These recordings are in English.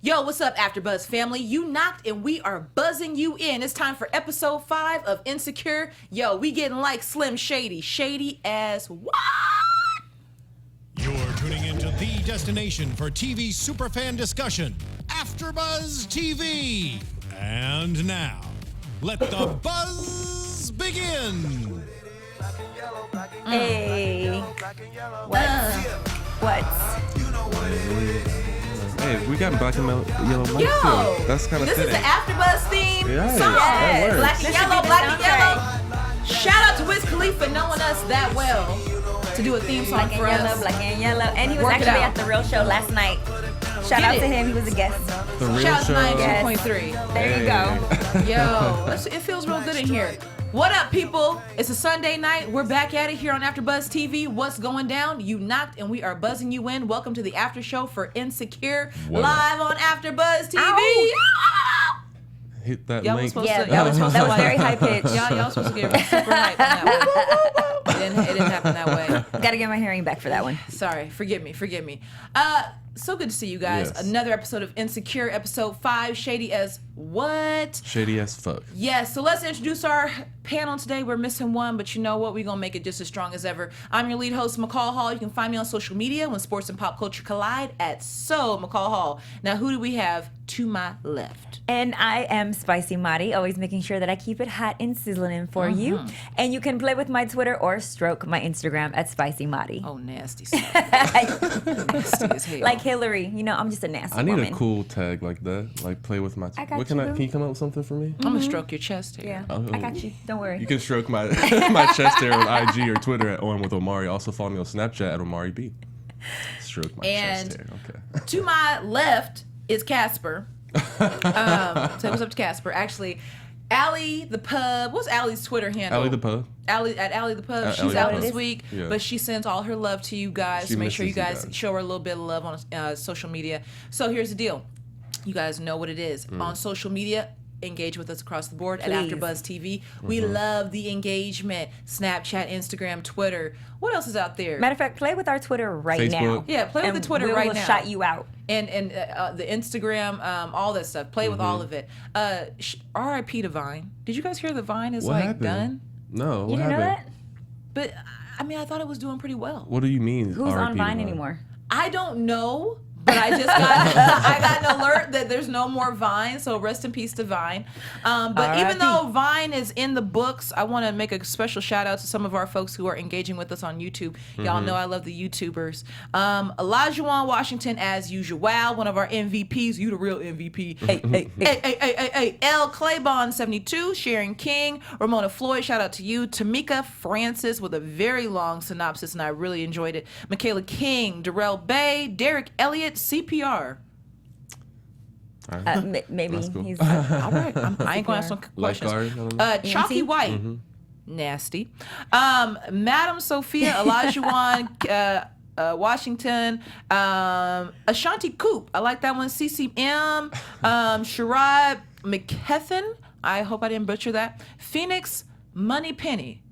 Yo, what's up, AfterBuzz family? You knocked and we are buzzing you in. It's time for episode 5 of Insecure. Yo, we getting like Slim Shady. Shady as what? You're tuning into the destination for TV superfan discussion, AfterBuzz TV. And now, let the buzz begin. Hey. What? Hey, we got black and yellow mics Yo, too. That's kind of this is the AfterBuzz theme song. that works. Black and yellow, black and yellow. Shout out to Wiz Khalifa knowing us that well to do a theme song Black and for yellow, us. black and yellow. And he was Work it actually out. at the real show last night. Shout Get out it. to him. He was a guest. The real Shout out to show. 92.3. There you go. Yo, it feels real good in here. What up, people? It's a Sunday night. We're back at it here on AfterBuzz TV. What's going down? You knocked and we are buzzing you in. Welcome to the after show for Insecure, live on AfterBuzz TV. Ow. Hit that Y'all was link. supposed Yeah, to, y'all was supposed that to was very high pitched. Y'all supposed to get super hype on that one. It didn't happen that way. Gotta get my hearing back for that one. Sorry, forgive me. So good to see you guys. Yes. Another episode of Insecure, episode 5, Shady as what? Shady as fuck. Yes, so let's introduce our panel today. We're missing one, but you know what? We're going to make it just as strong as ever. I'm your lead host, McCall Hall. You can find me on social media when sports and pop culture collide at McCall Hall. Now, who do we have to my left? And I am Spicy Mari, always making sure that I keep it hot and sizzling for you. And you can play with my Twitter or stroke my Instagram at Spicy Mari. Oh, nasty stuff. Nasty as hell. Like Hillary, you know, I'm just a nasty I need woman. a cool tag like that. Like play with my. I got Can you. you come up with something for me? I'm going to stroke your chest here. Yeah, Oh. I got you. Don't worry. You can stroke my my chest hair on IG or Twitter at On with Omari. Also follow me on Snapchat at Omari B. Stroke my chest hair. Okay. To my left is Casper. Say what's up to Casper. Actually, Allie the Pub. What's Allie's Twitter handle? Allie the Pub. Allie the Pub. At She's Allie the out Pub. this week, Yeah. but she sends all her love to you guys. She So make sure you misses you guys guys. show her a little bit of love on social media. So here's the deal. You guys know what it is. On social media, engage with us across the board at Please. AfterBuzz TV. We love the engagement. Snapchat, Instagram, Twitter. What else is out there? Matter of fact, play with our Twitter right Facebook. now. Yeah, play with And the Twitter we right will now. shout you out. And the Instagram, all that stuff. Play with all of it. R.I.P. to Vine. Did you guys hear the Vine is What like happened? done? No. You What didn't know happened? that? But I mean, I thought it was doing pretty well. What do you mean? Who's on RIP Vine to anymore? I don't know, but I just got I got an alert that there's no more Vine, so rest in peace to Vine. But even R.I.P. though Vine is in the books, I want to make a special shout out to some of our folks who are engaging with us on YouTube. Y'all know I love the YouTubers. Elijah Washington, as usual, one of our MVPs. You the real MVP. Hey. L. Claybon 72, Sharon King, Ramona Floyd, shout out to you. Tamika Francis with a very long synopsis, and I really enjoyed it. Michaela King, Darrell Bay, Derek Elliott, CPR. Maybe That's cool. he's All right, I ain't gonna ask no questions. Lifeguard, I don't know. Chalky EMT? White, nasty. Madam Sophia Olajuwon, Washington, Ashanti Coop, I like that one. CCM, Sherrod McKethan, I hope I didn't butcher that. Phoenix Money Penny.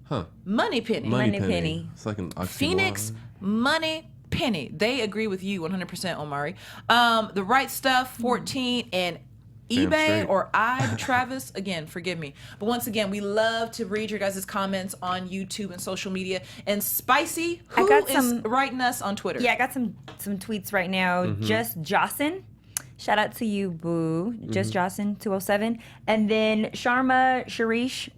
Huh. Money Penny. Money Penny. It's like an oxymoron. Phoenix Money Penny. They agree with you 100%, Omari. The Right Stuff 14 and Damn eBay straight. or Travis, again, forgive me. But once again, we love to read your guys' comments on YouTube and social media. And Spicy, who got is some- writing us on Twitter? Yeah, I got some tweets right now. Just Jocelyn. Shout out to you, boo. Just Jocelyn 207. And then Sharma Sharish.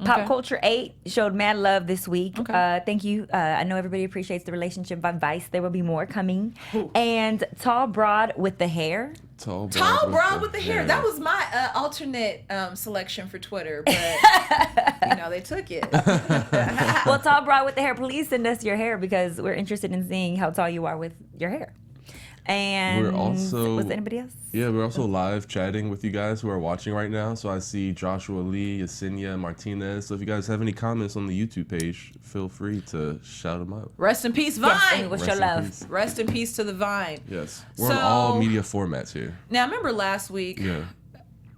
Pop Okay. Culture 8 showed mad love this week. Okay. Thank you. I know everybody appreciates the relationship advice. There will be more coming. And Tall Broad with the hair. Tall Broad with the hair. That was my alternate selection for Twitter, but they took it. Well, Tall Broad with the hair, please send us your hair because we're interested in seeing how tall you are with your hair. And We're also- was anybody else? Yeah, we're also live chatting with you guys who are watching right now. So I see Joshua Lee, Yesenia Martinez. So if you guys have any comments on the YouTube page, feel free to shout them out. Rest in peace, Vine. Yes, and what's your Rest in love? peace. Rest in peace to the Vine. Yes. We're on all media formats here. Now, remember last week, Yeah.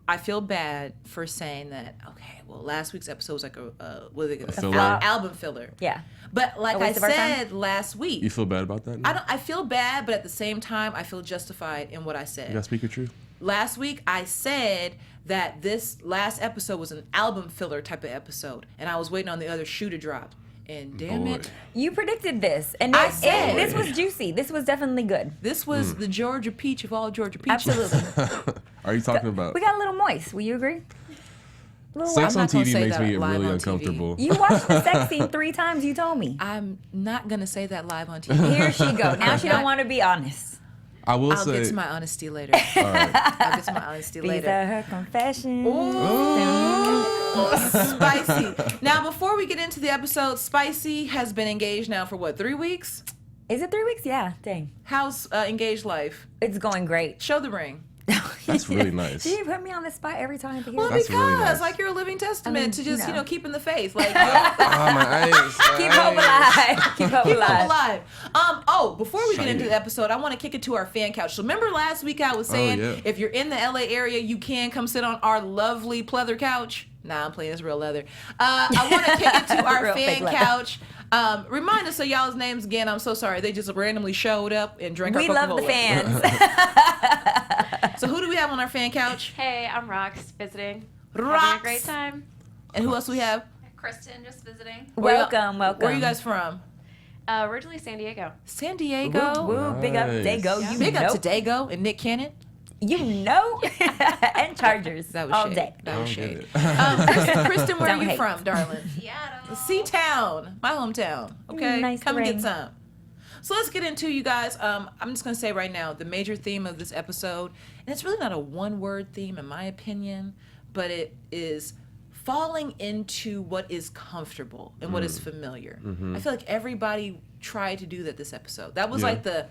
I feel bad for saying that. Okay, well, last week's episode was like filler? album filler. Yeah. But like A I waste of our time? said last week, You feel bad about that? Now? I feel bad, but at the same time, I feel justified in what I said. You gotta speak your truth. Last week, I said that this last episode was an album filler type of episode, and I was waiting on the other shoe to drop. And damn Boy. it, You predicted this, and I said- this was juicy. This was definitely good. this was the Georgia peach of all Georgia peaches. Absolutely. Are you talking about We got a little moist. Will you agree? Little sex I'm on not gonna TV say makes that me live really on TV. uncomfortable. You watched the sex scene 3 times. You told me. I'm not gonna say that live on TV. Here she go. Now she don't want to be honest. I will I'll say. get to my honesty later. all right. I'll get to my honesty These later. are her confessions. Spicy. Now, before we get into the episode, Spicy has been engaged now for what, 3 weeks? Is it 3 weeks? Yeah. Dang. How's engaged life? It's going great. Show the ring. That's really nice. She put me on the spot every time to hear Well, it. That's because really nice. like you're a living testament I mean, to just you know. keeping the faith, like Ah, my eyes. Keep hope alive. Keep hope keep alive. hope alive. Before we get into Shady. the episode, I want to kick it to our fan couch. So remember last week I was saying yeah. if you're in the LA area, you can come sit on our lovely pleather couch. Nah, I'm playing this real leather. I want to kick it to our Real fake fan leather. couch. Remind us of y'all's names again. I'm so sorry. They just randomly showed up and drank We our love the Coca-Cola. fans. So who do we have on our fan couch? Hey, I'm Rox, visiting. Rox. Having a great time. And who else we have? Kristen, just visiting. welcome. Where are you guys from? Originally San Diego. San Diego. Woo, big up, Nice. Dago. You Big know. up to Dago and Nick Cannon. You know. And Chargers. That was all shade. day. That was I don't shade. get it. Kristen, where Don't are you hate. from, darling? Seattle. C-Town, my hometown. Okay, Nice come and ring. get some. So let's get into you guys. I'm just gonna say right now, the major theme of this episode, and it's really not a one-word theme in my opinion, but it is falling into what is comfortable and what is familiar. I feel like everybody tried to do that this episode. That was Yeah. like the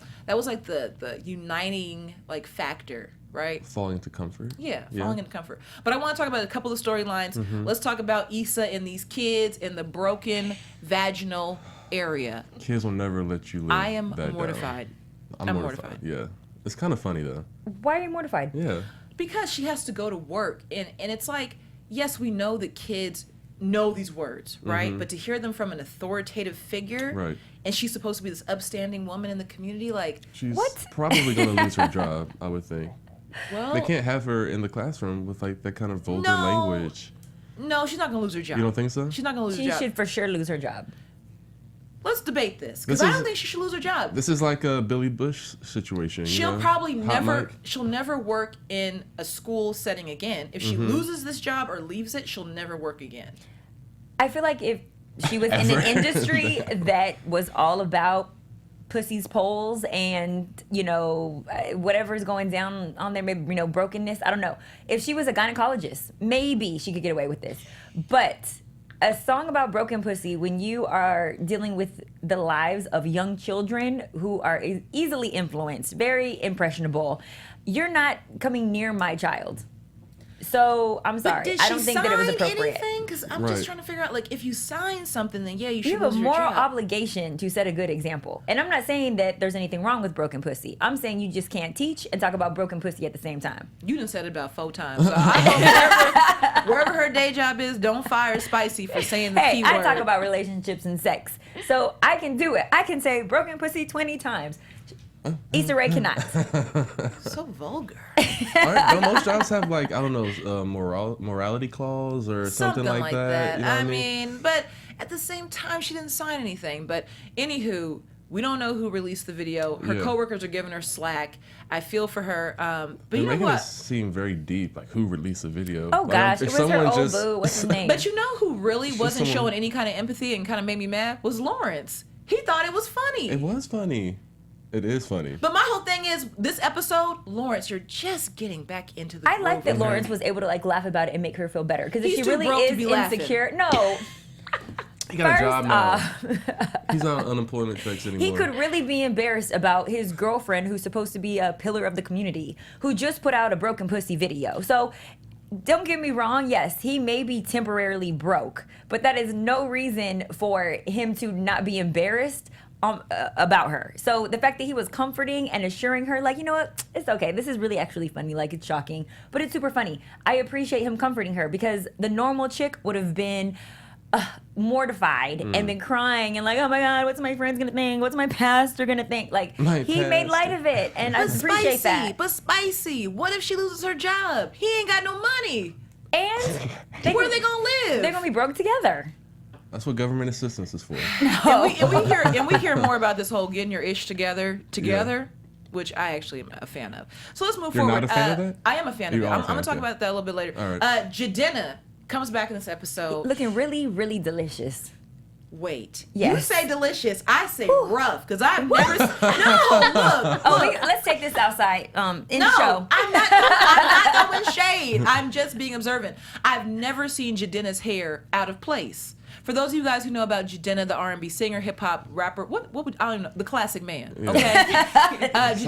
uniting like factor, right? Falling into comfort. Yeah, falling into comfort. But I want to talk about a couple of storylines. Let's talk about Issa and these kids in the broken vaginal area. Kids will never let you live. I am that down. mortified. I'm mortified. Yeah. It's kind of funny though. Why are you mortified? Yeah. Because she has to go to work. And it's like, yes, we know that kids know these words, right? But to hear them from an authoritative figure, Right. and she's supposed to be this upstanding woman in the community, like, She's What? probably gonna lose her job, I would think. well, They can't have her in the classroom with like that kind of vulgar No. language. no, she's not going to lose her job. You don't think so? She's not going to lose She her job. should for sure lose her job. Let's debate this, because This I is- don't think she should lose her job. This is like a Billy Bush situation. She'll you know? probably Hot never mic. she'll never work in a school setting again. If she loses this job or leaves it, she'll never work again. I feel like if she was in Ever. an industry that was all about pussy's poles and, whatever's going down on there, maybe, brokenness, I don't know. If she was a gynecologist, maybe she could get away with this. But a song about broken pussy, when you are dealing with the lives of young children who are easily influenced, very impressionable, you're not coming near my child. So I'm sorry. But did I she don't think that it was sign appropriate. anything? Because I'm Right. just trying to figure out, like, if you sign something, then yeah, you should You have lose a your moral job. obligation to set a good example. And I'm not saying that there's anything wrong with broken pussy. I'm saying you just can't teach and talk about broken pussy at the same time. You done said it about 4 times. So I know wherever her day job is, don't fire Spicy for saying the Hey, key I word. talk about relationships and sex. So I can do it. I can say broken pussy 20 times. Issa Rae cannot. So vulgar. Don't most jobs have like, I don't know, morality clause or something like that? You know what I mean, but at the same time, she didn't sign anything. But anywho, we don't know who released the video. Her Yeah. coworkers are giving her slack. I feel for her. But They're you know making it what? seem very deep, like who released the video. Oh Like, gosh, if it was her someone old boo. What's his name? But you know who really wasn't someone- showing any kind of empathy and kind of made me mad was Lawrence. He thought it was funny. It was funny. It is funny. But my whole thing is, this episode, Lawrence, you're just getting back into the I like groove that of Lawrence her. was able to laugh about it and make her feel better. Because if He's she too really broke to is be laughing. insecure, no. He got a job now. First He's on unemployment checks anymore. He could really be embarrassed about his girlfriend, who's supposed to be a pillar of the community, who just put out a broken pussy video. So don't get me wrong. Yes, he may be temporarily broke, but that is no reason for him to not be embarrassed about her. So the fact that he was comforting and assuring her, like, you know what, it's okay. This is really actually funny. Like, it's shocking, but it's super funny. I appreciate him comforting her, because the normal chick would have been mortified and been crying and like, oh my God, what's my friends gonna think? What's my pastor gonna think? Like, he made light of it, and I appreciate that. But spicy. What if she loses her job? He ain't got no money. And where are they gonna live? They're gonna be broke together. That's what government assistance is for. And we hear more about this whole getting your ish together, which I actually am a fan of. So let's move You're forward. not a fan of that? I am a fan of it. I'm going to talk okay. about that a little bit later. All right. Jadena comes back in this episode. Looking really, really delicious. Wait. Yes. You say delicious. I say rough, because I've never... look. Let's take this outside in No, the show. I'm not throwing shade. I'm just being observant. I've never seen Jadena's hair out of place. For those of you guys who know about Jadena, the R&B singer, hip hop rapper, what would I don't know, the classic man. Okay, hip-hop.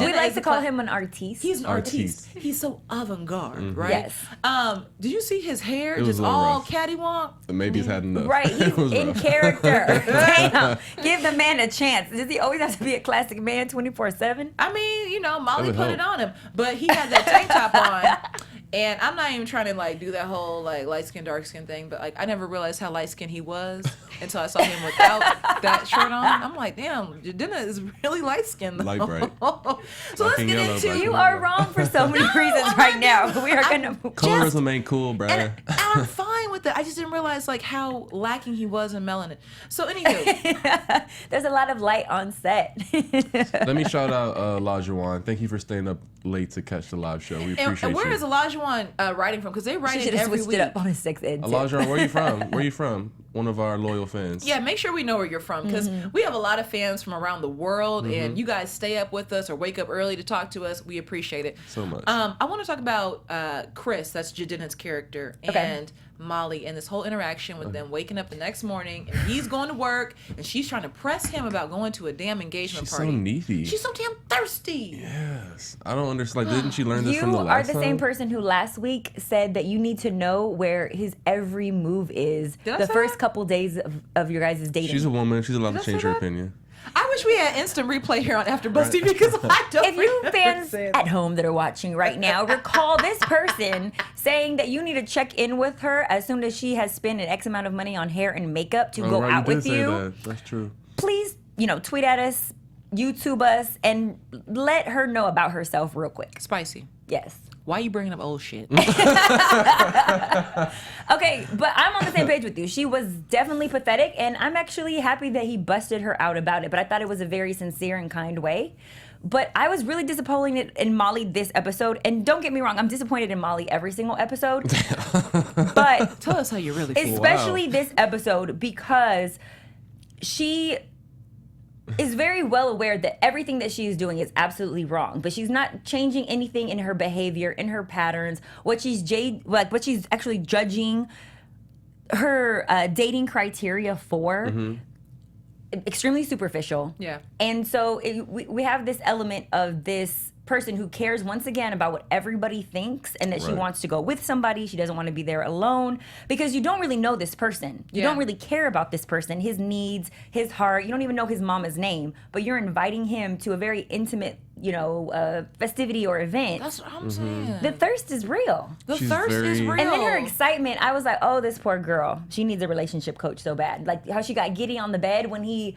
We like to call him an artiste. He's an artiste. He's so avant-garde, right? Yes. Did you see his hair? It was Just a little all rough. cattywonk. Maybe he's had enough. Right, It was he's in rough. character. Damn, give the man a chance. Does he always have to be a classic man 24/7? I mean, you know, Molly That would put it help. on him, but he had that tank top on. And I'm not even trying to like do that whole like light skin, dark skin thing, but like I never realized how light skinned he was until I saw him without that shirt on. I'm like, damn, Jadena is really light skinned though. Light bright. So let's Black and get yellow, into black You and are wrong for so many reasons I'm right not now. doing- We are gonna move. Colorism ain't cool, bruh. and I'm fine with it. I just didn't realize like how lacking he was in melanin. So anywho, There's a lot of light on set. Let me shout out Lajuan. Thank you for staying up late to catch the live show. We appreciate and where you. is Olajuwon writing from? Because they write She it should have every switched week. it up on his sex ed. tip. Olajuan, where you from? Where you from? One of our loyal fans. Yeah, make sure we know where you're from, because we have a lot of fans from around the world, and you guys stay up with us or wake up early to talk to us. We appreciate it So much. I want to talk about Chris, that's Jadena's character, and Molly, and this whole interaction with them waking up the next morning, and he's going to work, and she's trying to press him about going to a damn engagement She's party. so needy. She's so damn thirsty. Yes. I don't understand. Like, didn't she learn this You from the are last the time? same person who last week said that you need to know where his every move is Did I the say first that? couple days of your guys' dating. She's a woman. She's allowed Did I to change say her that? opinion. I wish we had instant replay here on AfterBuzz TV, because I don't If you remember fans saying that. at home that are watching right now recall this person saying that you need to check in with her as soon as she has spent an X amount of money on hair and makeup to go right, out you with did say you, that. That's true. please, tweet at us, YouTube us, and let her know about herself real quick. Spicy. Yes. Why you bringing up old shit? Okay, but I'm on the same page with you. She was definitely pathetic, and I'm actually happy that he busted her out about it, but I thought it was a very sincere and kind way. But I was really disappointed in Molly this episode, and don't get me wrong, I'm disappointed in Molly every single episode. But Tell us how you really feel. especially this episode, because she is very well aware that everything that she is doing is absolutely wrong, but she's not changing anything in her behavior, in her patterns, what she's actually judging her dating criteria for. Extremely superficial. Yeah. And so we have this element of this person who cares once again about what everybody thinks, and that she Right. wants to go with somebody. She doesn't want to be there alone, because you don't really know this person. You Yeah. don't really care about this person, his needs, his heart. You don't even know his mama's name, but you're inviting him to a very intimate, festivity or event. That's what I'm saying. The thirst is real. The She's thirst is very- real. And then her excitement, I was like, oh, this poor girl. She needs a relationship coach so bad. Like how she got giddy on the bed when he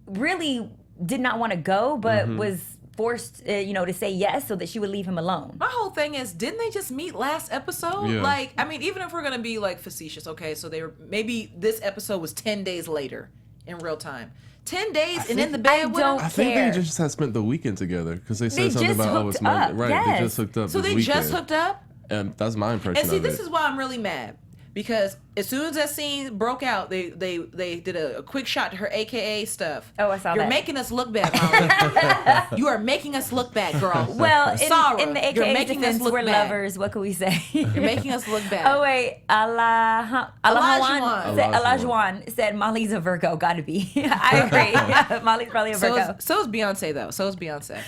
really did not want to go, but was forced, to say yes so that she would leave him alone. My whole thing is, didn't they just meet last episode? Yeah. Like, I mean, even if we're gonna be like facetious, okay, so maybe this episode was 10 days later in real time. 10 days and in the bed with don't him? I think care. they just had spent the weekend together because they They said something just about hooked it's Monday. up, Right, yes. they just hooked up So this they weekend. just hooked up? And that's my impression And see, of this it. is why I'm really mad. Because as soon as that scene broke out, they did a quick shot to her AKA stuff. Oh, I saw You're that. making us look bad, Molly. You are making us look bad, girl. Well, Sarah, in the you're AKA making defense, us look we're bad. lovers. What can we say? You're making us look bad. Oh wait, Olajuwon. Olajuwon said Molly's a Virgo. Gotta be. I agree. Molly's probably a Virgo. So is Beyonce, though. So is Beyonce.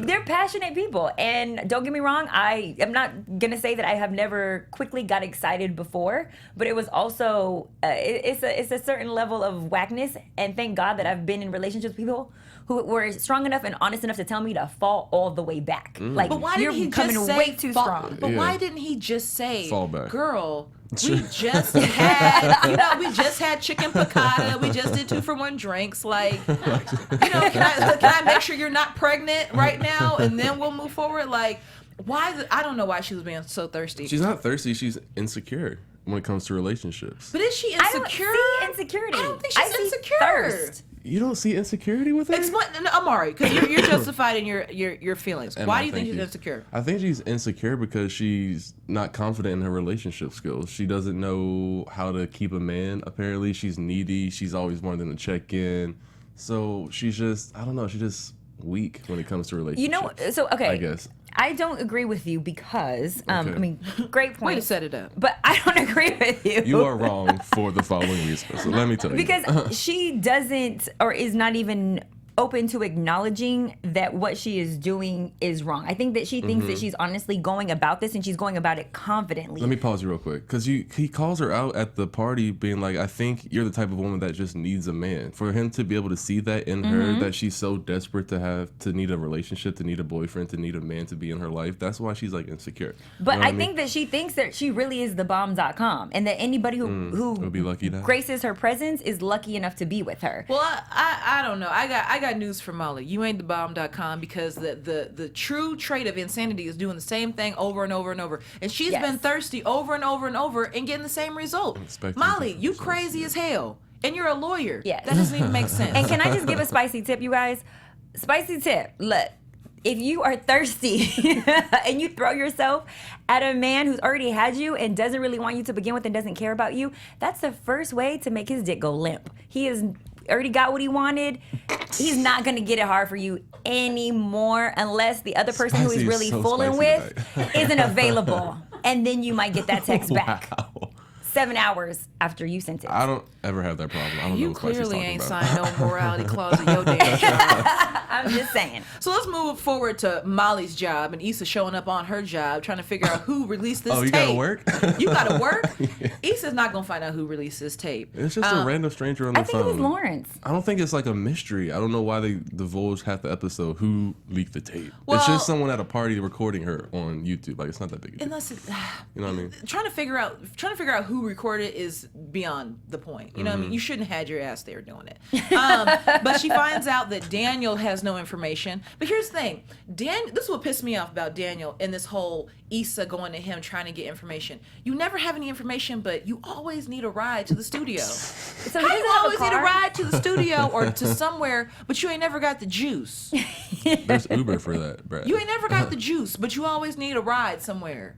They're passionate people, and don't get me wrong. I am not gonna say that I have never quickly got excited before, but it was was also it's a certain level of whackness, and thank God that I've been in relationships with people who were strong enough and honest enough to tell me to fall all the way back. Like, But why you're didn't he coming just say way too fall, strong. But Yeah. why didn't he just say, Fall back. girl, we just had, we just had chicken piccata. We just did 2-for-1 drinks. Like, can I make sure you're not pregnant right now, and then we'll move forward? Like, I don't know why she was being so thirsty. She's not thirsty. She's insecure when it comes to relationships. But is she I don't insecure? see insecurity. I don't think I she's see insecure. thirst. You don't see insecurity with her? Explain, no, Omari, because you're justified in your feelings. Emma, Why do you thank think she's insecure? I think she's insecure because she's not confident in her relationship skills. She doesn't know how to keep a man. Apparently, she's needy. She's always wanting to check in. So she's just, I don't know, she's just weak when it comes to relationships. Okay. I guess. I don't agree with you because, I Okay. mean, great point. Way to set it up. But I don't agree with you. You are wrong for the following reason. So let me tell you. Because she doesn't or is not even open to acknowledging that what she is doing is wrong. I think that she thinks that she's honestly going about this and she's going about it confidently. Let me pause you real quick, because he calls her out at the party being like, I think you're the type of woman that just needs a man. For him to be able to see that in her, that she's so desperate to need a relationship, to need a boyfriend, to need a man to be in her life, that's why she's like insecure. But You know what I think that she thinks that she really is the bomb.com and that anybody who would be lucky to have. graces her presence is lucky enough to be with her. Well, I don't know. I got news for Molly. You ain't the bomb.com, because the true trait of insanity is doing the same thing over and over and over. And she's Yes. been thirsty over and over and over and getting the same result. Expecting Molly, different you results. crazy as hell. And you're a lawyer. Yes. That doesn't even make sense. And can I just give a spicy tip, you guys? Spicy tip. Look, if you are thirsty and you throw yourself at a man who's already had you and doesn't really want you to begin with and doesn't care about you, that's the first way to make his dick go limp. He has already got what he wanted. He's not going to get it hard for you anymore unless the other person who Spicy he's is really so fooling spicy with isn't available. And then you might get that text back Wow. 7 hours after you sent it. I don't ever have that problem. I don't know you what Spicy's clearly talking ain't about. signed no morality clause in your damn job. I'm just saying. So let's move forward to Molly's job and Issa showing up on her job, trying to figure out who released this tape. Oh, you gotta work? You gotta work? Issa's not gonna find out who released this tape. It's just a random stranger on the I phone. think it was Lawrence. I don't think it's like a mystery. I don't know why they divulged half the episode who leaked the tape. Well- it's just someone at a party recording her on YouTube. Like, it's not that big a deal. Unless it, You know what I mean? trying to figure out who recorded it is beyond the point. You know what I mean? You shouldn't have had your ass there doing it. But she finds out that Daniel has no information. But here's the thing. This is what pissed me off about Daniel and this whole Issa going to him trying to get information. You never have any information, but you always need a ride to the studio. So How he you doesn't have a always need a car? ride to the studio or to somewhere, but you ain't never got the juice? There's Uber for that, Brad. You ain't never got the juice, but you always need a ride somewhere.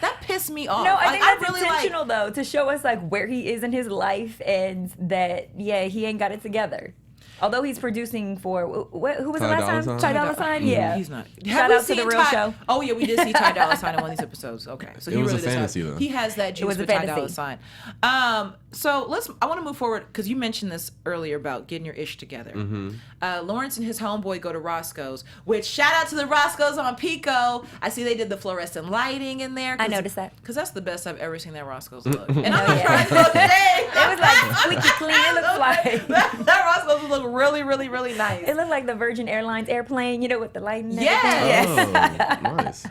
That pissed me off. No, I think that's really intentional though, to show us like where he is in his life and that he ain't got it together. Although he's producing for who was the Ty last Dolla time? Sign? Ty Dolla Sign, yeah. He's not. Shout Have we out to the seen Real Ty- Show. Oh yeah, we did see Ty Dolla Sign in one of these episodes. Okay, so It he was a really does fantasy, have, though. he has that juice was a for Ty fantasy. Dolla Sign. So I want to move forward because you mentioned this earlier about getting your ish together. Lawrence and his homeboy go to Roscoe's, which shout out to the Roscoe's on Pico. I see they did the fluorescent lighting in there. I noticed that. because that's the best I've ever seen that Roscoe's look. And I'm not yeah. trying to go today. It was like squeaky clean. It looked like that Roscoe's look really, really, really nice. it looked like the Virgin Airlines airplane, with the lighting. And Yes. everything. Oh, nice.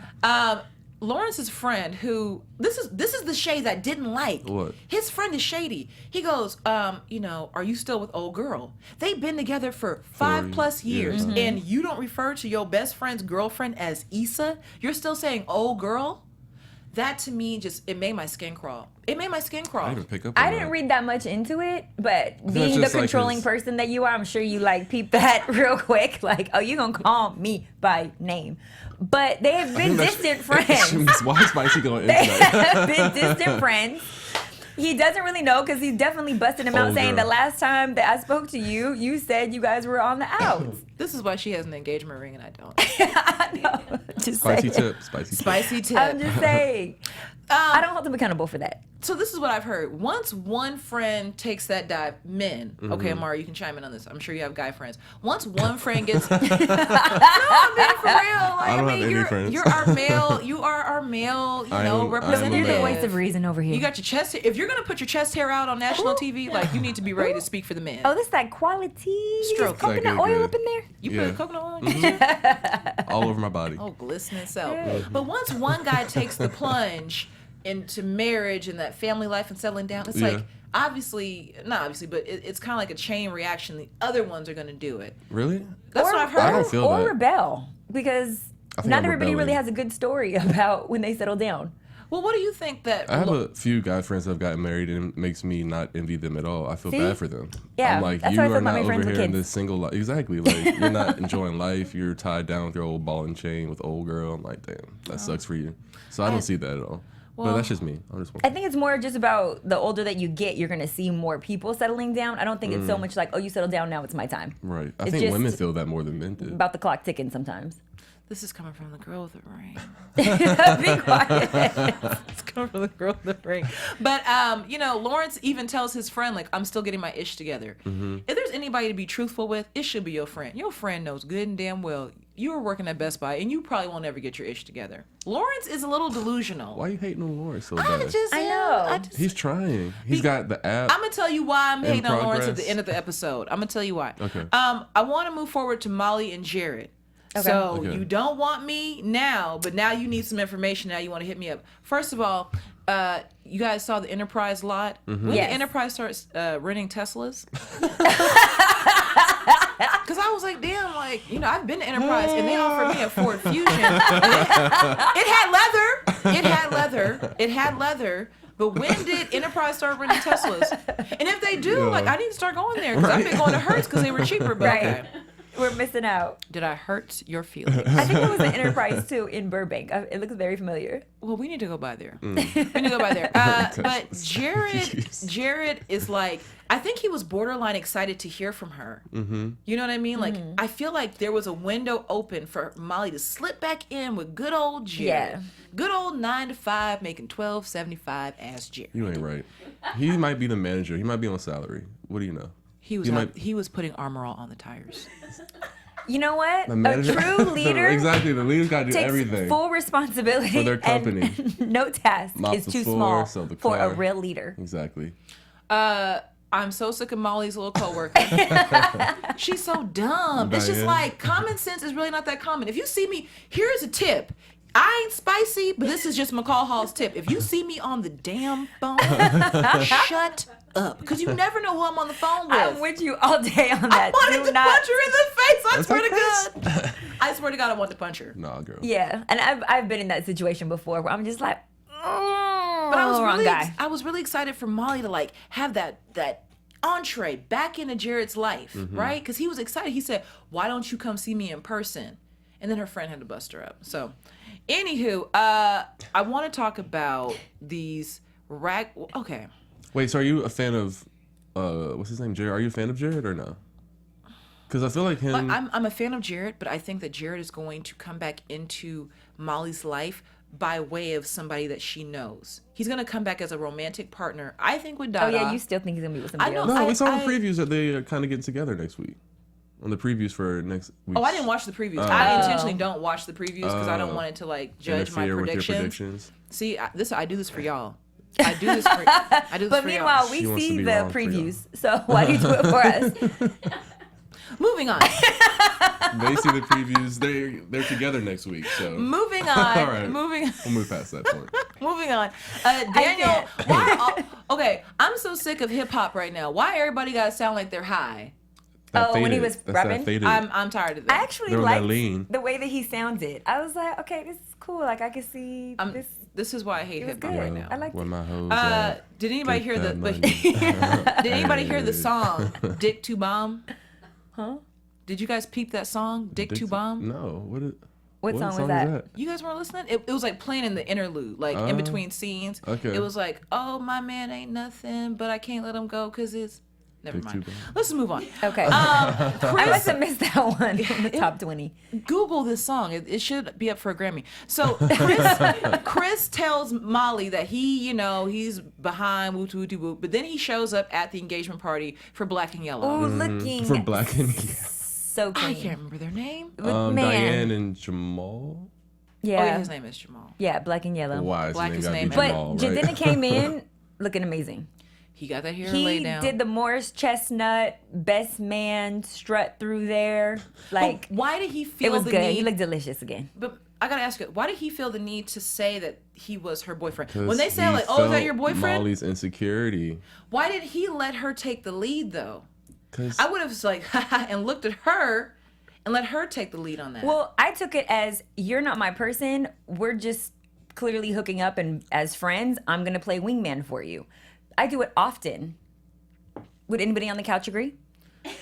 Lawrence's friend, who this is the shade I didn't like. What? His friend is Shady. He goes, are you still with old girl? They've been together for 5+ years, and you don't refer to your best friend's girlfriend as Issa. You're still saying old girl. That to me it made my skin crawl. It made my skin crawl. I didn't pick up on I that. didn't read that much into it, but being the just like controlling his- person that you are, I'm sure you peep that real quick. Like, oh, you gonna call me by name. But they have been distant friends. Why is Spicy going into They that? have been distant friends. He doesn't really know because he's definitely busting him out Oh, saying girl. the last time that I spoke to you, you said you guys were on the outs. This is why she has an engagement ring and I don't. I know. Just Spicy saying. tip. Spicy tip. Spicy tip. I'm just saying. I don't hold them accountable for that. So this is what I've heard. Once one friend takes that dive, men. Okay, Omari, you can chime in on this. I'm sure you have guy friends. Once one friend gets, no, I'm being for real. Like, I don't have any you're, friends. you're our male. You are our male. You know, representative. You're the voice of reason over here. You got your chest. If you're gonna put your chest hair out on national TV, like you need to be ready to speak for the men. Oh, this that quality. Stroke. Just coconut Like, oil good. up in there. You Yeah. put coconut oil in your chest? All over my body. Oh, glistening self. But once one guy takes the plunge into marriage and that family life and settling down, it's Yeah. like not obviously, but it's kind of like a chain reaction. The other ones are going to do it. Really? That's what I've heard. I don't feel or that. rebel, because I think not I'm everybody really rebelling. has a good story about when they settle down. Well, what do you think that? I have a few guy friends that have gotten married, and it makes me not envy them at all. I feel See? bad for them. Yeah, I'm like, that's you how I feel are about not my friends over with here in kids. this single life. Exactly. Like, you're not enjoying life. You're tied down with your old ball and chain with old girl. I'm like, damn, that sucks for you. So I don't see that at all. But that's just me. I'm just I think it's more just about the older that you get, you're gonna see more people settling down. I don't think it's so much like, oh, you settled down, now it's my time. right. I It's think just women feel that more than men do. About the clock ticking sometimes. This is coming from the girl with the ring. Be quiet. It's coming from the girl with the ring. But Lawrence even tells his friend, like, I'm still getting my ish together. If there's anybody to be truthful with, it should be your friend. Your friend knows good and damn well you were working at Best Buy and you probably won't ever get your ish together. Lawrence is a little delusional. Why are you hating on Lawrence so I bad? know. He's trying. He's got the app. I'm gonna tell you why I'm hating on Lawrence at the progress. end of the episode. I'm gonna tell you why. Okay. I want to move forward to Molly and Jared. So Okay. you don't want me now, but now you need some information. Now you want to hit me up. First of all, you guys saw the Enterprise lot. When Yes. the Enterprise starts renting Teslas. Because I was like, damn, like, I've been to Enterprise and they offered me a Ford Fusion. It had leather. But when did Enterprise start renting Teslas? And if they do, like, I need to start going there because I've been going to Hertz because they were cheaper. But Right. okay. We're missing out. Did I hurt your feelings? I think it was an Enterprise too in Burbank. It looks very familiar. Well, we need to go by there. We need to go by there. But Jared is like, I think he was borderline excited to hear from her. You know what I mean? Like, I feel like there was a window open for Molly to slip back in with good old Jared. Yeah. Good old 9 to 5 making $12.75 as Jared. You ain't right. He might be the manager. He might be on salary. What do you know? He was putting armor all on the tires. You know what? The A manager? true leader Exactly. The leader's got to do takes everything. full responsibility For their company. and no task Mop is the too floor, small sell the for a car. real leader. Exactly. I'm so sick of Molly's little coworker. She's so dumb. It's just Diane. like common sense is really not that common. If you see me, here's a tip. I ain't spicy, but this is just McCall Hall's tip. If you see me on the damn phone, shut up. Because you never know who I'm on the phone with. I'm with you all day on I that. wanted Do to not- punch her in the face. I That's swear like to God. I swear to God, I want to punch her. Nah, girl. Yeah, and I've been in that situation before where I'm just like, But I was wrong really, guy. I was really excited for Molly to like have that entree back into Jared's life, right? Because he was excited. He said, "Why don't you come see me in person?" And then her friend had to bust her up. So, anywho, I want to talk about these Okay, Wait, so are you a fan of, what's his name, Jared? Are you a fan of Jared or no? Because I feel like him. I'm a fan of Jared, but I think that Jared is going to come back into Molly's life by way of somebody that she knows. He's going to come back as a romantic partner, I think, with Dada. oh yeah, you still think he's gonna be with somebody I know. else? No, we saw in I- previews that they are kind of getting together next week. On the previews for next week. Oh, I didn't watch the previews. I intentionally don't watch the previews because I don't want it to like judge my Interfere with your predictions. predictions. See, I do this for y'all. I do this for But for meanwhile, y'all. we She wants to see be the wrong for y'all. previews. So why do you do it for us? Moving on. They see the previews. They're together next week. So Moving on. All right. Moving we'll move past that point. moving on. Daniel, why okay, I'm so sick of hip hop right now. Why everybody gotta sound like they're high? That When he faded. was That's rapping? that faded. I'm tired of I that. actually They're on that liked lean. the way that he sounded. I was like, okay, this is cool. Like I could see this. This is why I hate It was hip hop good. right now. I liked Where it. my hoes at? Did anybody Get hear the that money. Did anybody hear the Hey. song Dick to Bomb? Huh? Did you guys peep that song Dick to Bomb? No. What song was is that? You guys weren't listening? It was like playing in the interlude, like in between scenes. okay. It was like, oh, my man ain't nothing, but I can't let him go because it's Never Big mind. two bone. Let's move on. Okay. I must have missed that one on the top 20. Google this song. It should be up for a Grammy. So Chris tells Molly that he's behind woo woo woo, but then he shows up at the engagement party for Black and Yellow. Ooh, looking For Black and so clean. I can't remember their name. Man. Diane and Jamal. Yeah. Oh, yeah, his name is Jamal. Yeah, Black and Yellow. Why is Black his is name name gotta be But Jamal, Jadena right? came in looking amazing. He got that hair laid He down. did the Morris Chestnut best man strut through there. Like, Why did he feel it was the good. need? He looked delicious again. But I gotta ask you, why did he feel the need to say that he was her boyfriend? 'Cause When they say he like, "Oh, is that felt your boyfriend?" Molly's insecurity. Why did he let her take the lead though? 'Cause I would have just like and looked at her and let her take the lead on that. Well, I took it as you're not my person. We're just clearly hooking up, and as friends, I'm gonna play wingman for you. I do it often. Would anybody on the couch agree?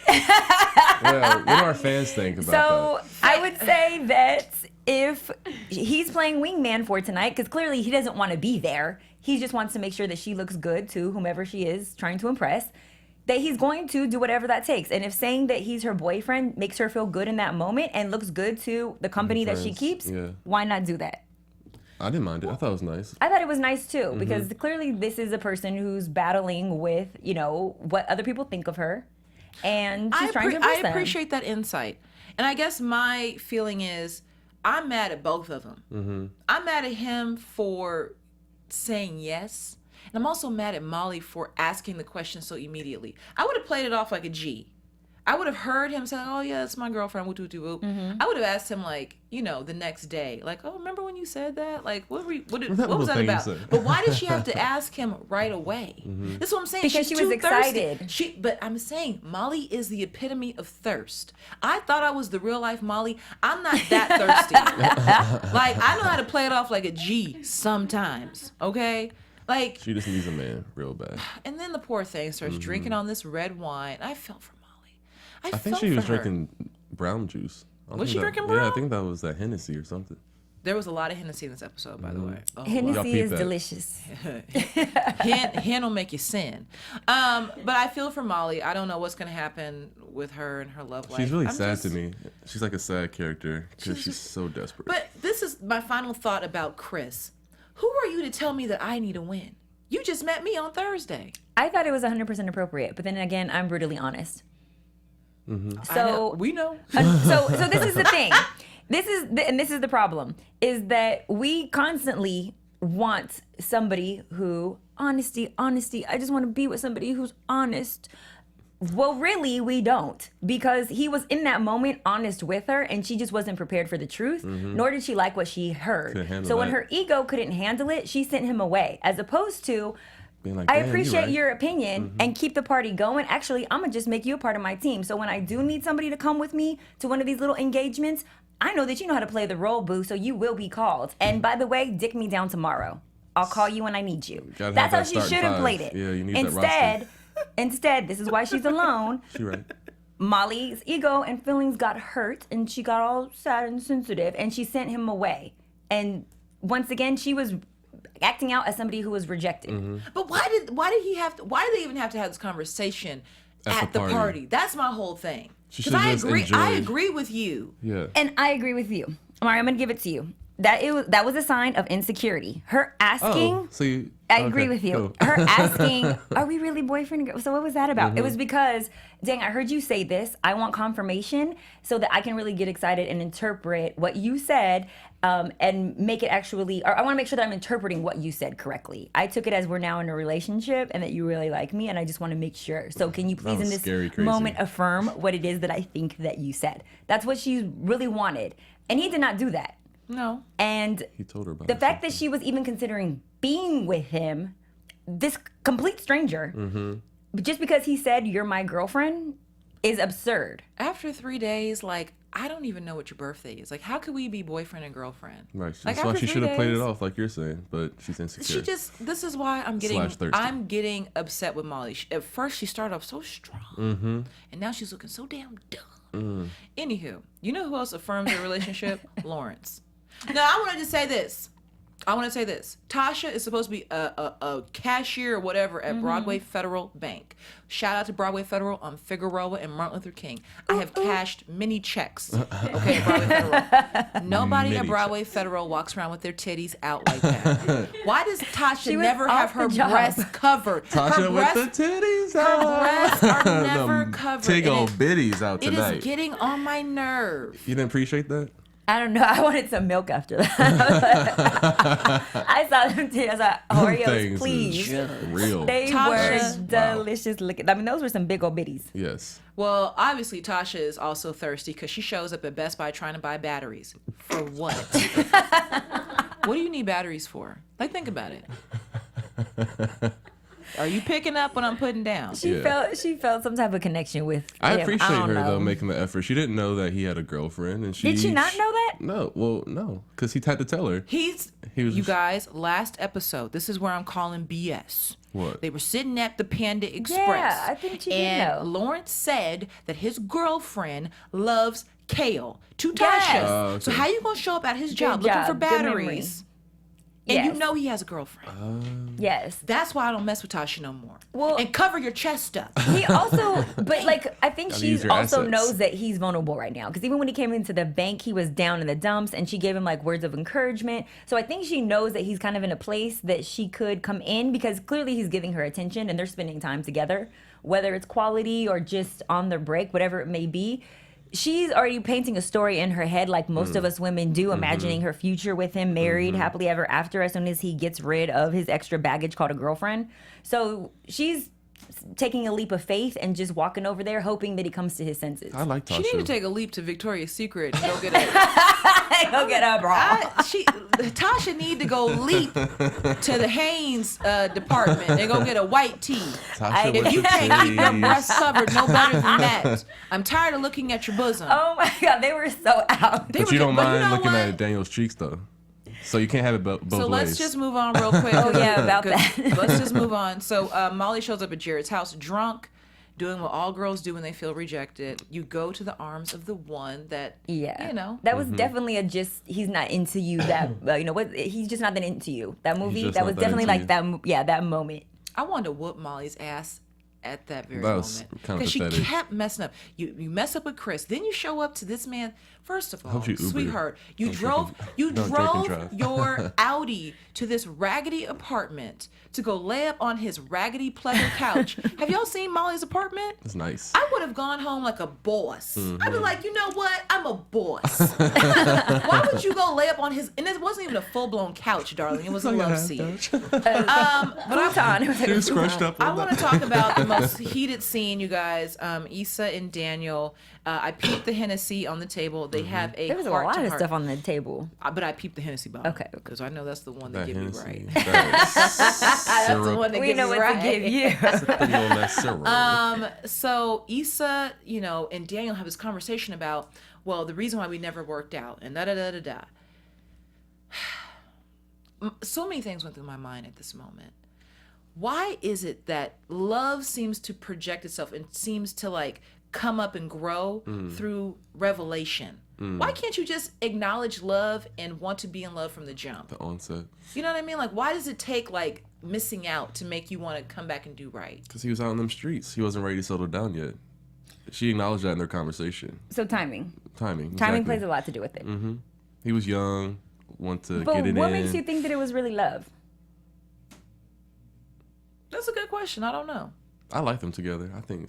yeah, what do our fans think about So I would say that if he's playing wingman for tonight, because clearly he doesn't want to be there, he just wants to make sure that she looks good to whomever she is trying to impress, that he's going to do whatever that takes. And if saying that he's her boyfriend makes her feel good in that moment and looks good to the company that she friends, keeps, yeah. why not do that? I didn't mind it. I thought it was nice. I thought it was nice too, Mm-hmm. because clearly this is a person who's battling with, what other people think of her. And she's trying to impress I them. appreciate that insight. And I guess my feeling is I'm mad at both of them. Mm-hmm. I'm mad at him for saying yes. And I'm also mad at Molly for asking the question so immediately. I would have played it off like a G. I would have heard him say, "Oh yeah, that's my girlfriend." Woo, woo, woo, woo. Mm-hmm. I would have asked him the next day, like, "Oh, remember when you said that? Like, what was little that thing you about?" said. But why did she have to ask him right away? This is what I'm saying. Because She's she was too thirsty. excited. But I'm saying Molly is the epitome of thirst. I thought I was the real life Molly. I'm not that thirsty. Like, I know how to play it off like a G sometimes. Okay. Like, She just needs a man real bad. and then the poor thing starts drinking on this red wine. I felt for Molly. I think she was drinking brown juice. I don't Was think she that- drinking Yeah, brown? I think that was that Hennessy or something. There was a lot of Hennessy in this episode, by the way. Oh, Y'all Hennessy peep is that. delicious. Hen will make you sin. But I feel for Molly. I don't know what's going to happen with her and her love life. She's really I'm sad just- to me. She's like a sad character because She's she's just- so desperate. But this is my final thought about Chris. Who are you to tell me that I need a win? You just met me on Thursday. I thought it was 100% appropriate, but then again, I'm brutally honest. I know. So We know. so this is the thing. This is the problem, is that we constantly want somebody who honesty. I just want to be with somebody who's honest. Well, really, we don't, because he was in that moment honest with her, and she just wasn't prepared for the truth, nor did she like what she heard. Couldn't handle So when that. her ego couldn't handle it, she sent him away, as opposed to, Being like, I "Damn, you appreciate right." your opinion and keep the party going. Actually, I'm gonna just make you a part of my team. So when I do need somebody to come with me to one of these little engagements, I know that you know how to play the role, boo. So you will be called. And by the way, dick me down tomorrow. I'll call you when I need you. Gotta That's have how that she starting should have five. played it. Yeah, you need that roster. Instead, this is why she's alone. She right. Molly's ego and feelings got hurt, and she got all sad and sensitive, and she sent him away. And once again, she was acting out as somebody who was rejected. But why did they even have to have this conversation at the party. party? That's my whole thing. She Because should've just I enjoyed- agree with you. Yeah. And I agree with you. Amari, I'm gonna give it to you. That was a sign of insecurity. Her asking. Oh, so you, I agree okay, with you. cool. Her asking, "Are we really boyfriend and girl?" So what was that about? Mm-hmm. It was because, dang, I heard you say this. I want confirmation so that I can really get excited and interpret what you said, and make it actually. Or I want to make sure that I'm interpreting what you said correctly. I took it as we're now in a relationship and that you really like me, and I just want to make sure. So can you please, was in this scary crazy. moment, affirm what it is that I think that you said? That's what she really wanted, and he did not do that. No. And He told her about the it, fact so- that she was even considering being with him, this complete stranger, just because he said, "You're my girlfriend," is absurd. After 3 days, like, I don't even know what your birthday is. Like, how could we be boyfriend and girlfriend? Right. Like, That's why after she 3 should have played it days- off like you're saying, but she's insecure. This is why Slash thirsty. I'm getting upset with Molly. At first she started off so strong, and now she's looking so damn dumb. Anywho, you know who else affirms their relationship? Lawrence. Now I wanted to say this. I want to say this. Tasha is supposed to be a cashier or whatever at Broadway Federal Bank. Shout out to Broadway Federal on Figueroa and Martin Luther King. I have cashed many checks. Okay, at Broadway Federal. Nobody at Broadway Federal walks around with their titties out like that. Why does Tasha was never have off her the job. breasts covered? Tasha her with breasts, the titties her out. breasts are never Them covered. Tig and old bitties out it tonight. is getting on my nerve. You didn't appreciate that? I don't know. I wanted some milk after that. I saw them too. I was like, Oreos, Things please. is real. They Tasha. were Wow. delicious looking. I mean, those were some big old bitties. Yes. Well, obviously, Tasha is also thirsty because she shows up at Best Buy trying to buy batteries. For what? What do you need batteries for? Like, think about it. Are you picking up what I'm putting down? She felt some type of connection with I him. appreciate don't her know. though making the effort. She didn't know that he had a girlfriend, and Did she not know that? No, well, no, because he had to tell her. He was. was- You guys, last episode, this is where I'm calling BS. What? They were sitting at the Panda Express. Yeah, I think she did and know. Lawrence said that his girlfriend loves kale to Tasha. Yes. Okay. So how you gonna show up at his job Good looking for job. Good memory. batteries? And you Yes. know he has a girlfriend. Yes. That's why I don't mess with Tasha no more. Well- and cover your chest up. He also, but like, I think Gotta she use your also assets. knows that he's vulnerable right now. Because even when he came into the bank, he was down in the dumps and she gave him like words of encouragement. So I think she knows that he's kind of in a place that she could come in because clearly he's giving her attention and they're spending time together, whether it's quality or just on their break, whatever it may be. She's already painting a story in her head like most of us women do, imagining her future with him, married, happily ever after, as soon as he gets rid of his extra baggage called a girlfriend. So she's taking a leap of faith and just walking over there hoping that he comes to his senses. I like Tasha. She need to take a leap to Victoria's Secret and go get a. Go get her, bro. Tasha need to go leap to the Hanes department and go get a white tee. Tasha If with you the can't keep your titties. breasts covered no better than that, I'm tired of looking at your bosom. Oh my God, they were so out. They But were you don't good, but mind know looking what? at Daniel's cheeks though. So you can't have it both So ways. let's just move on real quick. Oh, yeah, about 'cause- that. Let's just move on. So Molly shows up at Jared's house drunk, doing what all girls do when they feel rejected. You go to the arms of the one that, Yeah, you know. that was definitely a just he's not into you. That you know what? He's just not that into you. That movie, just that not was that definitely into like you. that. Yeah, that moment. I wanted to whoop Molly's ass at that very That was moment. kinda Because she pathetic. kept messing up. You mess up with Chris. Then you show up to this man. First of all, hope you Ubered. sweetheart, you Don't drove drink and drive. your Audi to this raggedy apartment to go lay up on his raggedy pleather couch. Have y'all seen Molly's apartment? It's nice. I would have gone home like a boss. Mm-hmm. I'd be like, you know what? I'm a boss. Why would you go lay up on his? And it wasn't even a full blown couch, darling. It was a love seat. But Futon. It was like He a was futon. scrunched up. I on want to that. talk about the most heated scene, you guys. Issa and Daniel. I peeped the Hennessy on the table. They have a There was a heart lot to of heart. stuff on the table. But I peeped the Hennessy bottle. Okay. Because I know that's the one that That get me Hennessy. right. That That's the one that We get know me what right. to give you. Putting on that syrup. So Issa, and Daniel have this conversation about, well, the reason why we never worked out and da da da da da. So many things went through my mind at this moment. Why is it that love seems to project itself and seems to like come up and grow through revelation? Why can't you just acknowledge love and want to be in love from the jump? The onset. You know what I mean? Like, why does it take like missing out to make you want to come back and do right? Because he was out in them streets. He wasn't ready to settle down yet. She acknowledged that in their conversation. So timing. Timing. Timing exactly. plays a lot to do with it. He was young, want to But get it what in. makes you think that it was really love? That's a good question. I don't know. I like them together. I think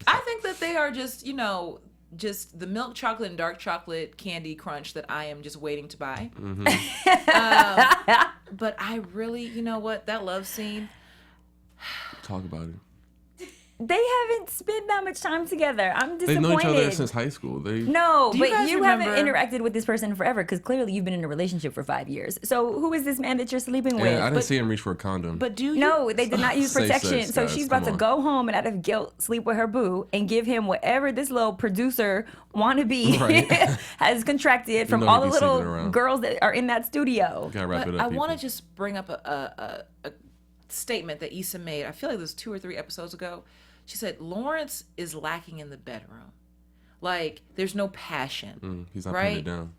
I think that they are just, just the milk chocolate and dark chocolate candy crunch that I am just waiting to buy. But I really, you know what? That love scene. talk about it. They haven't spent that much time together. I'm They've known disappointed. each other since high school. No, Do you but guys you haven't remember- interacted with this person forever because clearly you've been in a relationship for 5 years. So who is this man that you're sleeping with? And I didn't But- see him reach for a condom. But do you? No, they did not use Safe protection. sex, So guys, she's about come to on. go home and out of guilt sleep with her boo and give him whatever this little producer wannabe Right. has contracted from know all he the be sleeping little around. girls that are in that studio. Gotta wrap But it up. I want to people. just bring up a statement that Issa made. I feel like it was 2 or 3 episodes ago. She said Lawrence is lacking in the bedroom. Like there's no passion. He's not right? putting it down.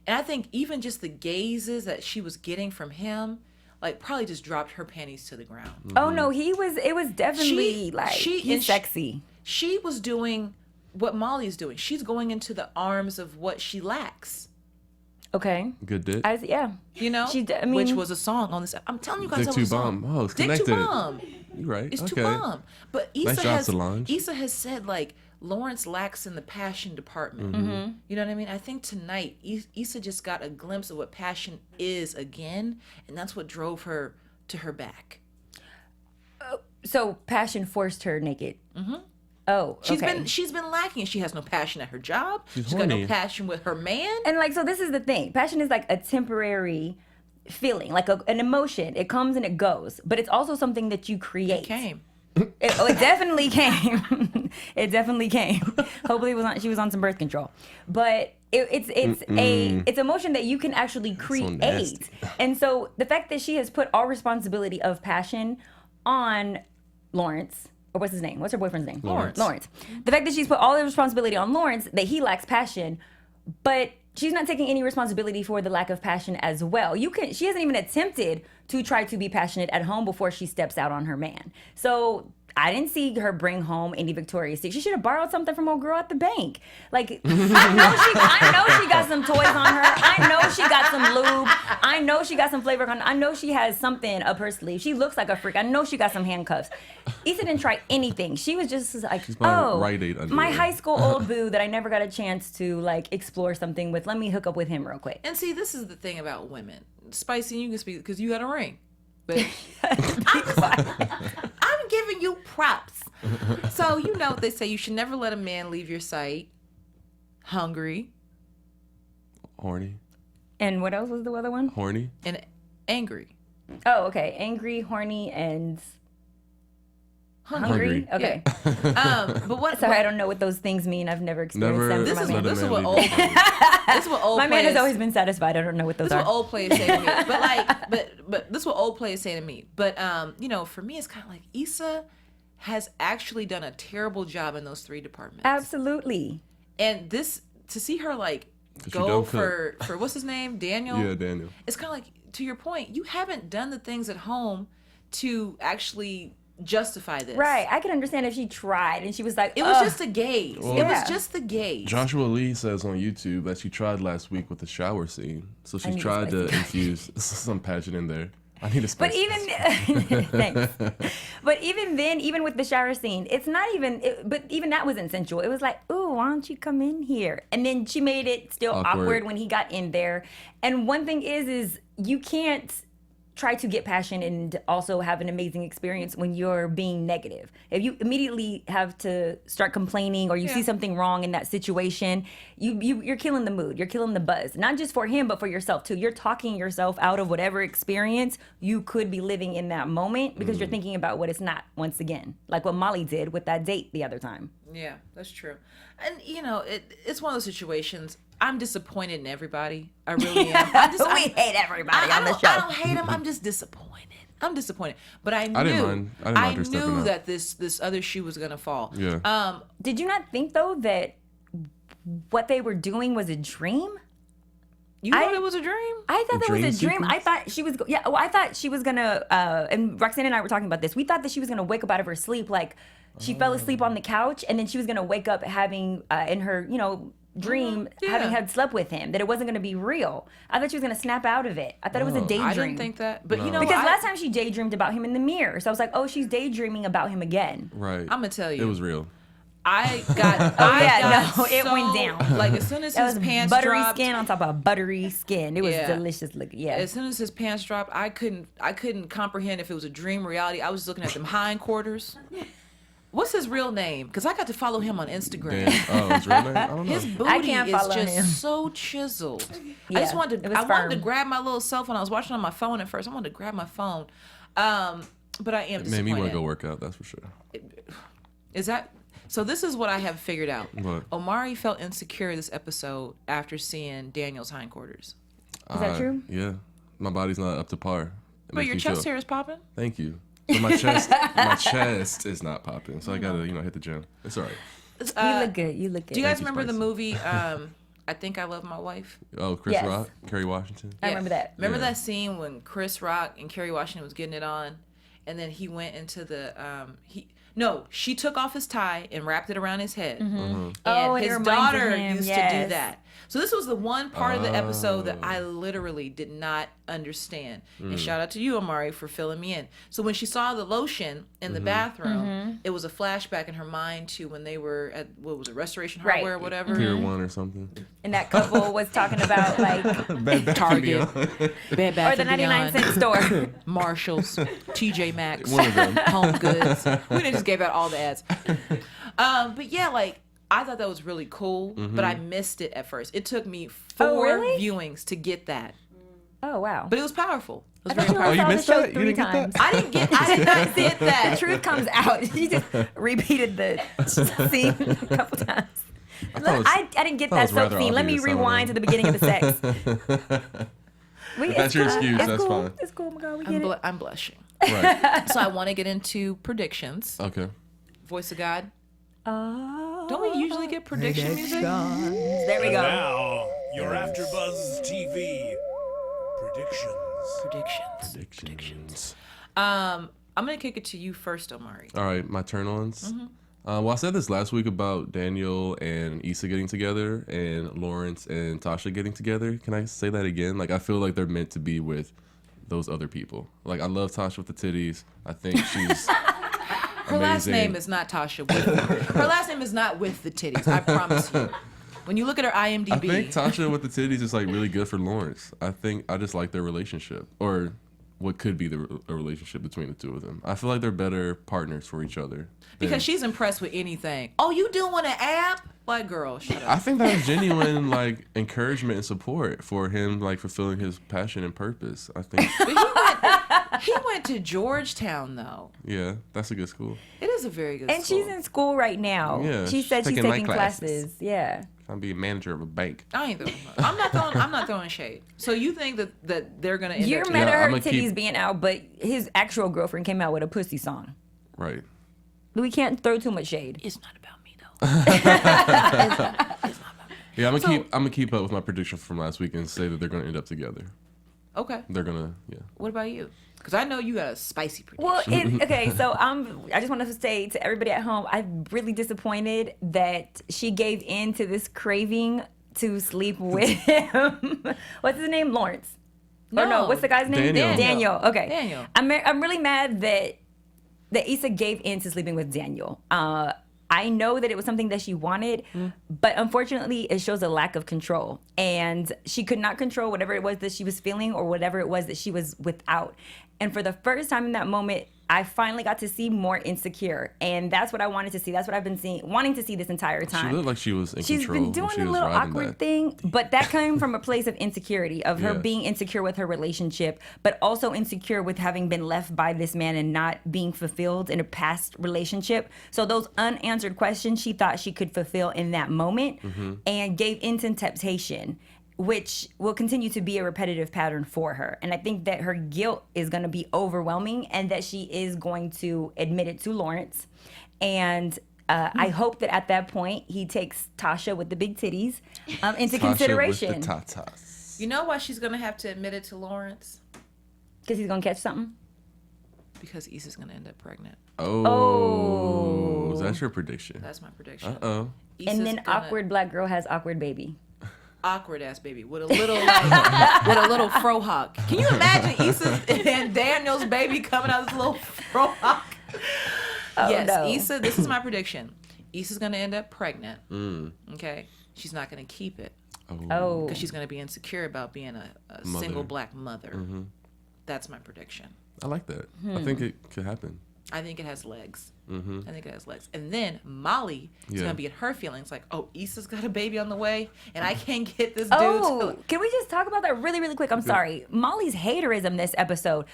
And I think even just the gazes that she was getting from him, like, probably just dropped her panties to the ground. Oh no, it was definitely he's sexy. She was doing what Molly's doing. She's going into the arms of what she lacks. Okay. Good dick. Yeah. You know? Which was a song on this. I'm telling you guys, Dick that was too a song. bomb. Oh, it's Dick connected. too bomb. You're right. It's okay. too bomb. But Nice job, Solange. Issa has said, like, Lawrence lacks in the passion department. Mm-hmm. You know what I mean? I think tonight Issa just got a glimpse of what passion is again, and that's what drove her to her back. So passion forced her naked. Mm-hmm. Oh, okay. She's been lacking. She has no passion at her job. She's got horny. no passion with her man. And like, so this is the thing. Passion is like a temporary feeling, like an emotion. It comes and it goes, but it's also something that you create. It came. It definitely came. It definitely came. Hopefully, she was on some birth control, but it's emotion that you can actually create. nasty. And so the fact that she has put all responsibility of passion on Lawrence, or what's his name? What's her boyfriend's name? Lawrence. The fact that she's put all the responsibility on Lawrence, that he lacks passion, but she's not taking any responsibility for the lack of passion as well. She hasn't even attempted to try to be passionate at home before she steps out on her man. So I didn't see her bring home any Victoria's Secret. She should have borrowed something from old girl at the bank. Like, I know she got some toys on her. I know she got some lube. I know she got some flavor. I know she has something up her sleeve. She looks like a freak. I know she got some handcuffs. Issa didn't try anything. She was just like, Rite Aid underwear. my high school old boo that I never got a chance to like explore something with. Let me hook up with him real quick. And see, this is the thing about women. Spicy, you can speak because you got a ring. But I'm giving you props. So, you know, they say you should never let a man leave your sight hungry Horny. And what else was the other one? Horny. and angry. Oh, okay. Angry, horny, and hungry. Hungry. Okay. But what? Sorry, I don't know what those things mean. I've never experienced Never- them. This for is my man. this is man what leave old. you. This is what old. My man has players- always been satisfied. I don't know what those This is are. what old players say to me. But like, but this is what old players say to me. But you know, for me, it's kind of like Issa has actually done a terrible job in those three departments. Absolutely. And this to see her like she go don't for what's his name, Daniel. Yeah, Daniel. It's kind of like, to your point, you haven't done the things at home to actually justify this. Right. I can understand if she tried and she was like, It was "Ugh." just a gaze. Well, it Yeah. was just the gaze. Joshua Lee says on YouTube that she tried last week with the shower scene. So she need a tried to spicy. infuse some passion in there. I need a But spicy. even thanks. But even then, even with the shower scene, it's not even. But even that wasn't sensual. It was like, "Ooh, why don't you come in here?" And then she made it still awkward when he got in there. And one thing is you can't try to get passion and also have an amazing experience when you're being negative. If you immediately have to start complaining or you see something wrong in that situation, you're killing the mood. You're killing the buzz. Not just for him, but for yourself too. You're talking yourself out of whatever experience you could be living in that moment because you're thinking about what it's not once again. Like what Molly did with that date the other time. Yeah, that's true. And you know, it's one of those situations. I'm disappointed in everybody. I really am. We hate everybody on the show. I don't hate them. I'm just disappointed. I'm disappointed. But I knew, didn't mind her stepping up. that this other shoe was gonna fall. Yeah. Did you not think though that what they were doing was a dream? You thought it was a dream? I thought that was a dream dream. I sequence? thought she was. I thought she was gonna. And Roxanne and I were talking about this. We thought that she was gonna wake up out of her sleep, like she fell asleep on the couch, and then she was gonna wake up having in her, dream, having had slept with him. That it wasn't gonna be real. I thought she was gonna snap out of it. I thought it was a daydream. I didn't think that. But you know, because last time she daydreamed about him in the mirror, so I was like, oh, she's daydreaming about him again. Right. I'm gonna tell you. It was real. I got it went down. Like as soon as That his was pants buttery dropped, skin on top of buttery skin. It was Yeah. delicious looking. Yeah. as soon as his pants dropped, I couldn't comprehend if it was a dream or reality. I was just looking at them hindquarters. What's his real name? Because I got to follow him on Instagram. Damn. Oh, his real name? I don't know. His booty I can't is follow just him. so chiseled. Yeah, I just wanted it to. was I wanted to firm. grab my little cell phone. I was watching on my phone at first. I wanted to grab my phone, but I am It made disappointed. me want to go work out, that's for sure. Is that? So this is what I have figured out. What? Omari felt insecure this episode after seeing Daniel's hindquarters. Is that true? Yeah. My body's not up to par. It But makes your me chest feel- hair is popping. Thank you. But my chest is not popping. So I gotta, hit the gym. It's all right. You look good. You look good. Do you guys Thank you, remember the Spicy. movie I Think I Love My Wife. Oh, Chris Yes. Rock, Kerry Washington. I remember that. Remember Yeah. that scene when Chris Rock and Kerry Washington was getting it on, and then he went into the she took off his tie and wrapped it around his head. And Oh, and it his reminded daughter him, used to yes. do that. So this was the one part of the episode that I literally did not understand. And shout out to you, Omari, for filling me in. So when she saw the lotion in the bathroom, it was a flashback in her mind to when they were at, what was it, Restoration Right. Hardware or whatever. Pier 1 or something. And that couple was talking about like, Bad Bath and Beyond. Bed Bath or the and 99 Beyond, cent store. Marshalls, TJ Maxx, One of them. Home Goods. We done just gave out all the ads. But yeah, like I thought that was really cool, but I missed it at first. It took me 4 really? viewings to get that, Oh wow. but it was powerful. It was I very thought Oh, powerful. you saw the missed show that? You 3 didn't get that? times. I did not get that. The truth comes out. She just repeated the scene a couple times. I didn't get that that was soap rather scene. Let me obvious, I don't rewind know. to the beginning of the sex. That's your excuse, It's that's cool. fine. It's cool, McCall. We get it. I'm blushing. Right. So I want to get into predictions. Okay. Voice of God. Oh. Don't we usually get prediction music? There we go. Now, your AfterBuzz TV predictions. Predictions. I'm gonna kick it to you first, Omari. All right, my turn-ons. Well, I said this last week about Daniel and Issa getting together and Lawrence and Tasha getting together. Can I say that again? Like, I feel like they're meant to be with those other people. Like, I love Tasha with the titties. I think she's Her last name is not Tasha. Her last name is not with the titties. I promise you. When you look at her IMDb, I think Tasha with the titties is like really good for Lawrence. I just like their relationship, or what could be a relationship between the two of them. I feel like they're better partners for each other. because she's impressed with anything. Oh, you doing an app? Like, girl, shut I up. think that was genuine like encouragement and support for him, like fulfilling his passion and purpose. I think, But he went to Georgetown, though. yeah, that's a good school. It is a very good And school. she's in school right now. Yeah, She said she's taking night taking classes. Yeah. I'm be a manager of a bank. I ain't throwing. I'm not throwing shade. So you think that they're gonna end You're up? mad at her I'ma titties keep- being out, but his actual girlfriend came out with a pussy song. Right. We can't throw too much shade. It's not about me though. Yeah, I'm gonna keep up with my prediction from last week and say that they're gonna end up together. Okay. They're gonna, yeah. What about you? Because I know you got a spicy prediction. Well, okay, so I just want to say to everybody at home, I'm really disappointed that she gave in to this craving to sleep with him. What's his name? Lawrence. Or no, what's the guy's name? Daniel. Daniel. Okay. Daniel. I'm really mad that Issa gave in to sleeping with Daniel. I know that it was something that she wanted, but unfortunately, it shows a lack of control. And she could not control whatever it was that she was feeling or whatever it was that she was without. And for the first time in that moment, I finally got to see more Insecure. And that's what I wanted to see. That's what I've been wanting to see this entire time. She looked like she was in She's control. been doing when she a was little riding awkward that. thing, but that came from a place of insecurity, of her Yeah. being insecure with her relationship, but also insecure with having been left by this man and not being fulfilled in a past relationship. So those unanswered questions she thought she could fulfill in that moment and gave into temptation, which will continue to be a repetitive pattern for her. And I think that her guilt is going to be overwhelming and that she is going to admit it to Lawrence. And I hope that at that point he takes Tasha with the big titties into Tasha consideration. with the tatas. You know why she's gonna have to admit it to Lawrence? Because he's going to catch something. Because Issa's gonna end up pregnant. Oh, is that your prediction? That's my prediction. Uh-oh. Issa's And then gonna- awkward black girl has awkward baby. awkward ass baby with a little with a little frohawk. Can you imagine Issa and Daniel's baby coming out of this little frohawk? Yes, no. Issa. This is my prediction. Issa's gonna end up pregnant. Okay, she's not gonna keep it Oh. because she's gonna be insecure about being a single black mother. That's my prediction. I like that. I think it could happen. I think it has legs. I think it has legs. And then Molly is Yeah. gonna be in her feelings like, oh, Issa's got a baby on the way, and I can't get this dude. Oh, to... can we just talk about that really, really quick? I'm sorry. Molly's haterism this episode.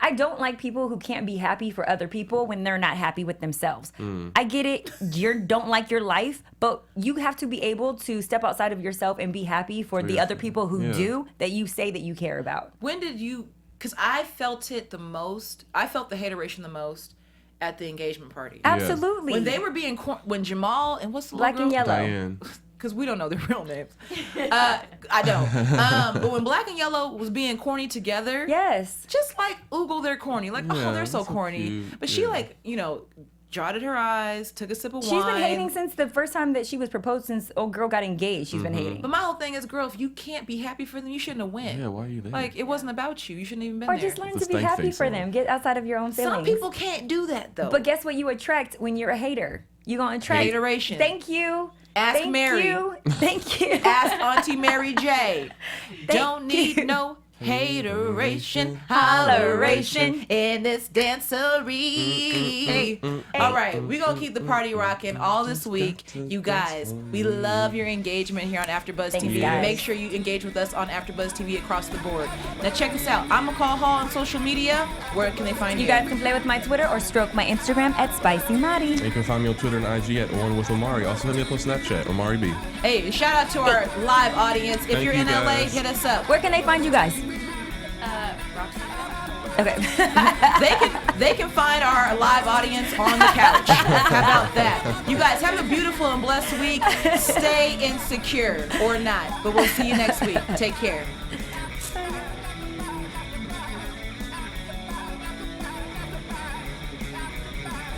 I don't like people who can't be happy for other people when they're not happy with themselves. I get it. You don't like your life, but you have to be able to step outside of yourself and be happy for the other people who do that you say that you care about. When did you? Because I felt it the most. I felt the hateration the most at the engagement party. Absolutely. When they were being when Jamal and what's the Black little and girl? yellow. Diane. because we don't know their real names. I don't. But when Black and Yellow was being corny together, Yes. just like oogle, they're corny. Like, Yeah, oh, they're so that's so corny. cute. But she Yeah. like, dotted her eyes, took a sip of She's wine. been hating since the first time that she was proposed, since old girl got engaged. She's been hating. But my whole thing is, girl, if you can't be happy for them, you shouldn't have went. Yeah, why are you there? Like, it wasn't about you. You shouldn't even been Or there. just learn The to be stank happy face for on. them. Get outside of your own feelings. Some people can't do that though. But guess what you attract when you're a hater? You're going to attract Hateration. Thank you. Ask Thank Mary. you. Thank you. Ask Auntie Mary J. Don't need you. no hateration, holleration in this dancery. All right, we're going to keep the party rocking all this week. You guys, we love your engagement here on AfterBuzz Thanks, TV. guys. Make sure you engage with us on AfterBuzz TV across the board. Now check us out. I'm McCall Hall on social media. Where can they find you? You guys can play with my Twitter or stroke my Instagram at SpicyMari. And you can find me on Twitter and IG at On With Omari. Also hit me up on Snapchat, Omari B. Hey, shout out to our live audience. If Thank you're you, in LA, guys. hit us up. Where can they find you guys? Roxy. Okay. They can find our live audience on the couch. How about that? You guys have a beautiful and blessed week. Stay insecure or not. But we'll see you next week. Take care.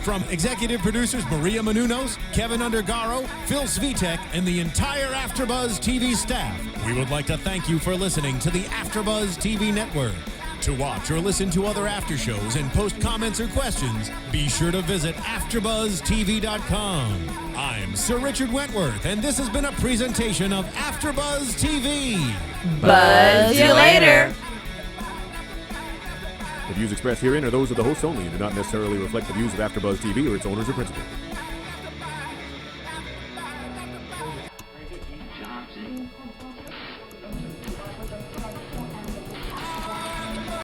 From executive producers Maria Menounos, Kevin Undergaro, Phil Svitek, and the entire AfterBuzz TV staff, we would like to thank you for listening to the AfterBuzz TV network. To watch or listen to other after shows and post comments or questions, be sure to visit AfterBuzzTV.com. I'm Sir Richard Wentworth, and this has been a presentation of AfterBuzz TV. Buzz you later. The views expressed herein are those of the hosts only and do not necessarily reflect the views of AfterBuzz TV or its owners or principals.